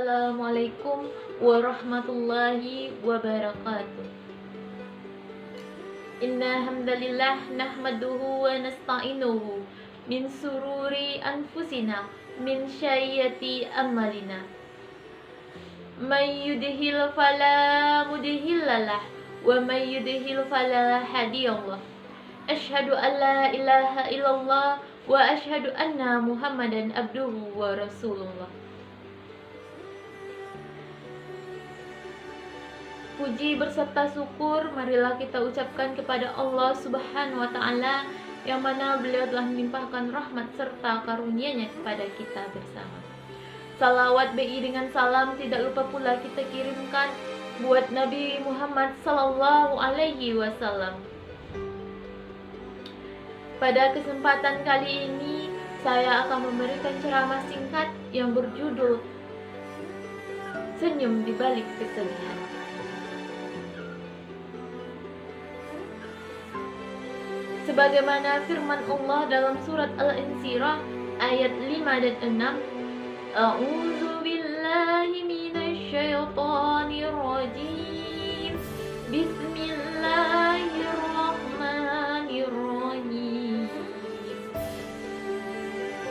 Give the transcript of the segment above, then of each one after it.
Assalamualaikum warahmatullahi wabarakatuh. Inna hamdalillah nahmaduhu wa nasta'inuhu min sururi anfusina min syayyati amalina. May yudhil fala mudhillalah wa may yudhil fala hadiyallah. Asyhadu an la ilaha illallah wa asyhadu anna Muhammadan abduhu wa rasulullah. Puji berserta syukur marilah kita ucapkan kepada Allah Subhanahu wa taala yang mana beliau telah melimpahkan rahmat serta karunia-Nya kepada kita bersama. Salawat BI dengan salam tidak lupa pula kita kirimkan buat Nabi Muhammad sallallahu alaihi wasallam. Pada kesempatan kali ini saya akan memberikan ceramah singkat yang berjudul Senyum di Balik Kesedihan. Sebagaimana firman Allah dalam surat Al-Insyirah ayat 5 dan 6, A'udzu billahi minasy syaithanir rajim. Bismillahirrahmanirrahim.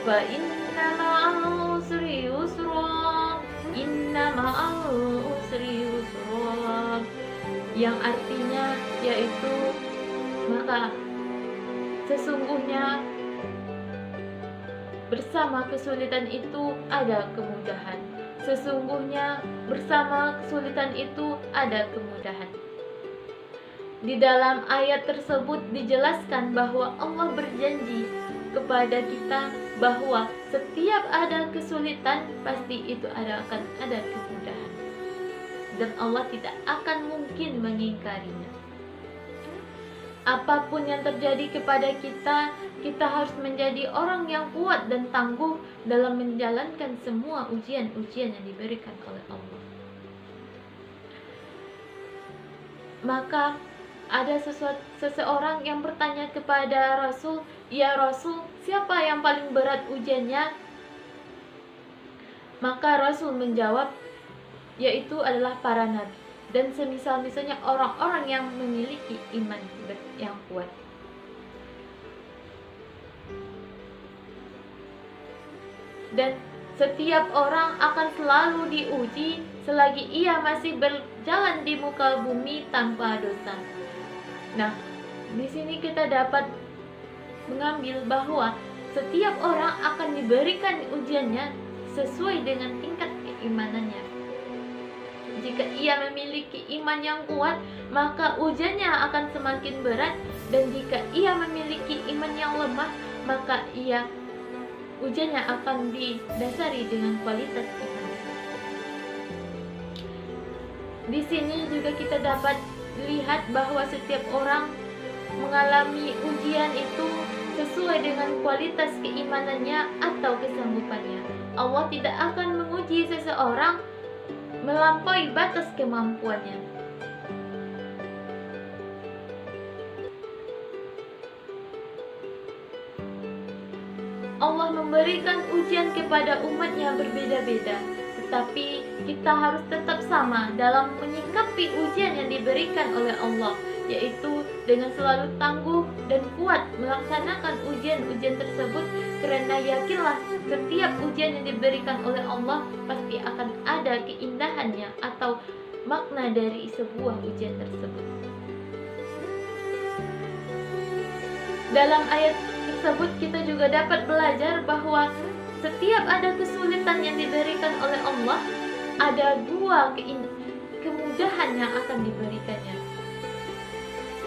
Fa inna ma'al usri yusra. Inna ma'al usri yusra. Yang artinya yaitu maka sesungguhnya bersama kesulitan itu ada kemudahan. Sesungguhnya bersama kesulitan itu ada kemudahan. Di dalam ayat tersebut dijelaskan bahwa Allah berjanji kepada kita bahwa setiap ada kesulitan pasti itu akan ada kemudahan. Dan Allah tidak akan mungkin mengingkarinya. Apapun yang terjadi kepada kita, kita harus menjadi orang yang kuat dan tangguh dalam menjalankan semua ujian-ujian yang diberikan oleh Allah. Maka ada seseorang yang bertanya kepada Rasul, "Ya Rasul, siapa yang paling berat ujiannya?" Maka Rasul menjawab, yaitu adalah para nabi dan semisal-misalnya orang-orang yang memiliki iman yang kuat. Dan setiap orang akan selalu diuji selagi ia masih berjalan di muka bumi tanpa dosa. Nah, di sini kita dapat mengambil bahwa setiap orang akan diberikan ujiannya sesuai dengan tingkat keimanannya. Jika ia memiliki iman yang kuat, maka ujiannya akan semakin berat, dan jika ia memiliki iman yang lemah, maka ujiannya akan didasari dengan kualitas iman. Di sini juga kita dapat lihat bahwa setiap orang mengalami ujian itu sesuai dengan kualitas keimanannya atau kesanggupannya. Allah tidak akan menguji seseorang melampaui batas kemampuannya. Allah memberikan ujian kepada umatnya berbeda-beda, tetapi kita harus tetap sama dalam menyikapi ujian yang diberikan oleh Allah, yaitu dengan selalu tangguh dan kuat melaksanakan ujian-ujian tersebut, karena yakinlah setiap ujian yang diberikan oleh Allah pasti akan ada keindahannya atau makna dari sebuah ujian tersebut. Dalam ayat tersebut kita juga dapat belajar bahwa setiap ada kesulitan yang diberikan oleh Allah, ada dua kemudahan yang akan diberikannya.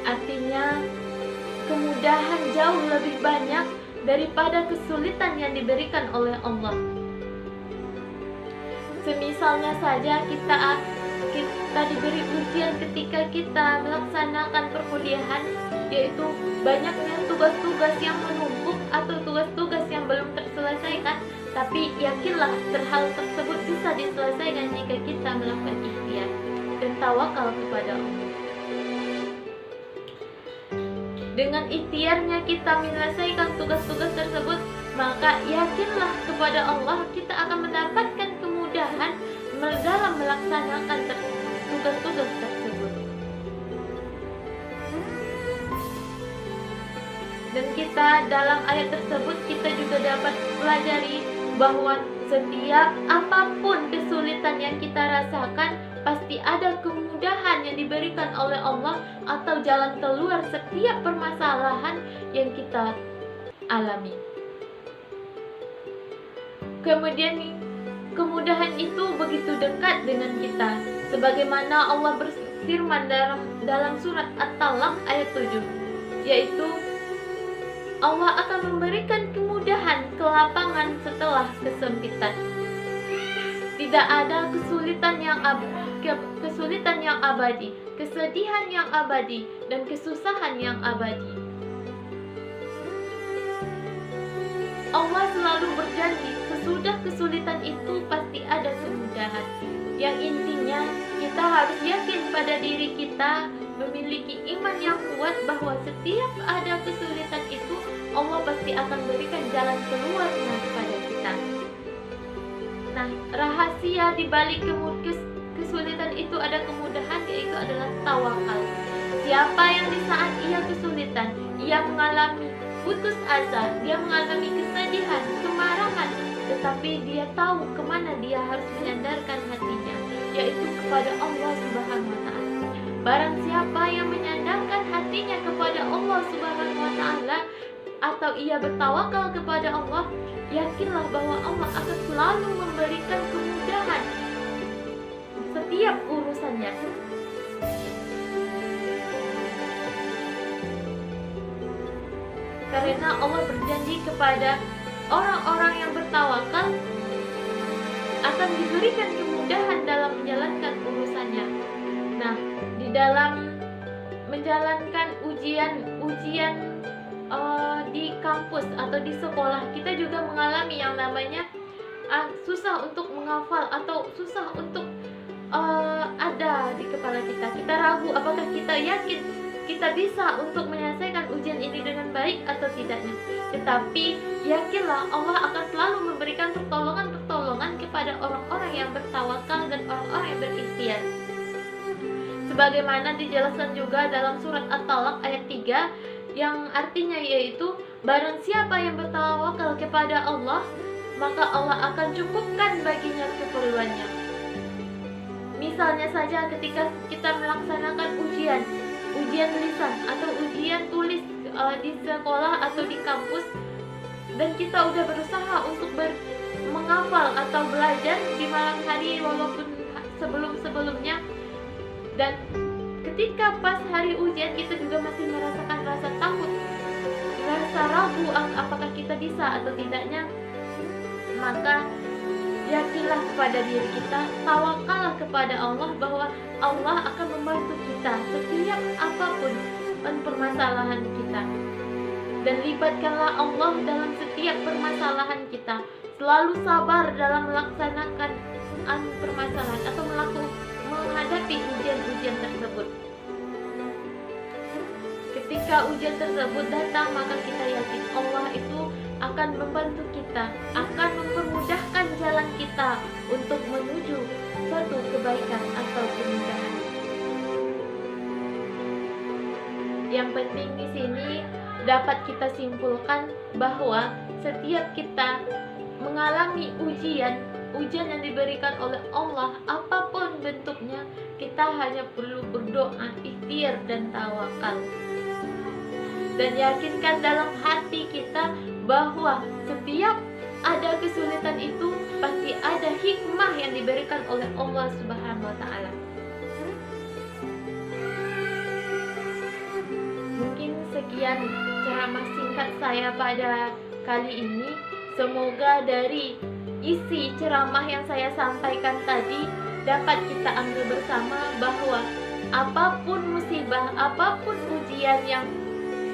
Artinya kemudahan jauh lebih banyak daripada kesulitan yang diberikan oleh Allah. Semisalnya saja kita diberi ujian ketika kita melaksanakan perkuliahan, yaitu banyaknya tugas-tugas yang menumpuk atau tugas-tugas yang belum terselesaikan, tapi yakinlah hal tersebut bisa diselesaikan jika kita melakukan ikhtiar dan tawakal kepada Allah. Dengan ikhtiarnya kita menyelesaikan tugas-tugas tersebut, maka yakinlah kepada Allah kita akan mendapatkan kemudahan melaksanakan tugas-tugas tersebut. Dan kita dalam ayat tersebut kita juga dapat pelajari bahwa setiap apapun kesulitan yang kita rasakan, pasti ada kemudahan yang diberikan oleh Allah atau jalan keluar setiap permasalahan yang kita alami. Kemudian kemudahan itu begitu dekat dengan kita, sebagaimana Allah berfirman dalam surat At-Talaq ayat 7, yaitu Allah akan memberikan kemudahan, kelapangan setelah kesempitan. Tidak ada kesulitan yang abadi, kesedihan yang abadi, dan kesusahan yang abadi. Allah selalu berjanji sesudah kesulitan itu pasti ada kemudahan. Yang intinya kita harus yakin pada diri kita, memiliki iman yang kuat bahwa setiap ada kesulitan itu Allah pasti akan berikan jalan keluarnya kepada kita. Nah, rahasia di balik kesulitan itu ada kemudahan, yaitu adalah tawakal. Siapa yang di saat ia kesulitan, ia mengalami putus asa, dia mengalami kesedihan, kemarahan, tetapi dia tahu kemana dia harus menyandarkan hatinya, yaitu kepada Allah Subhanahu wa Ta'ala. Barang siapa yang menyandarkan hatinya kepada Allah Subhanahu wa Ta'ala, atau ia bertawakal kepada Allah, yakinlah bahwa Allah akan selalu memberikan kemudahan setiap urusannya. Karena Allah berjanji kepada orang-orang yang bertawakal akan diberikan kemudahan dalam menjalankan urusannya. Nah, di dalam menjalankan ujian di kampus atau di sekolah, kita juga mengalami yang namanya susah untuk menghafal atau susah untuk ada di kepala kita. Kita ragu apakah kita yakin kita bisa untuk menyelesaikan ujian ini dengan baik atau tidaknya. Tetapi yakinlah Allah akan selalu memberikan pertolongan kepada orang-orang yang bertawakal dan orang-orang yang berikhtiar. Sebagaimana dijelaskan juga dalam surat At-Talaq ayat 3, yang artinya yaitu barang siapa yang bertawakal kepada Allah, maka Allah akan cukupkan baginya keperluannya. Misalnya saja ketika kita melaksanakan ujian lisan atau ujian tulis di sekolah atau di kampus, dan kita udah berusaha untuk menghafal atau belajar di malam hari walaupun sebelum-sebelumnya, dan ketika pas hari ujian kita juga masih merasakan rasa takut, rasa ragu apakah kita bisa atau tidaknya, maka yakinlah kepada diri kita, tawakallah kepada Allah bahwa Allah akan membantu kita setiap apapun permasalahan kita. Dan libatkanlah Allah dalam setiap permasalahan kita. Selalu sabar dalam melaksanakan permasalahan atau menghadapi ujian-ujian tersebut. Ketika ujian tersebut datang, maka kita yakin Allah itu akan membantu kita, akan mempermudahkan jalan kita untuk menuju suatu kebaikan atau kemudahan. Yang penting di sini dapat kita simpulkan bahwa setiap kita mengalami ujian yang diberikan oleh Allah, apapun bentuknya, kita hanya perlu berdoa, ikhtiar dan tawakal. Dan yakinkan dalam hati kita bahwa setiap ada kesulitan itu pasti ada hikmah yang diberikan oleh Allah Subhanahu wa Ta'ala. Mungkin sekian ceramah singkat saya pada kali ini. Semoga dari isi ceramah yang saya sampaikan tadi dapat kita ambil bersama bahwa apapun musibah, apapun ujian yang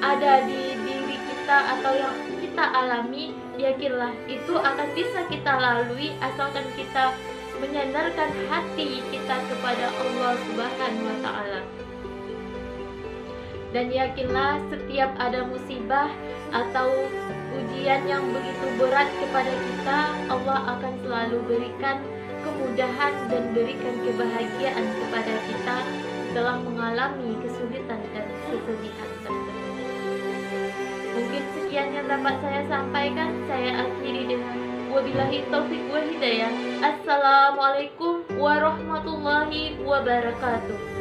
ada di diri kita atau yang kita alami, yakinlah itu akan bisa kita lalui asalkan kita menyandarkan hati kita kepada Allah Subhanahu wa Ta'ala. Dan yakinlah setiap ada musibah atau ujian yang begitu berat kepada kita, Allah akan selalu berikan kemudahan dan berikan kebahagiaan kepada kita setelah mengalami kesulitan dan kesedihan tersebut. Mungkin sekian yang dapat saya sampaikan. Saya akhiri dengan wabillahi taufik wal hidayah. Assalamualaikum warahmatullahi wabarakatuh.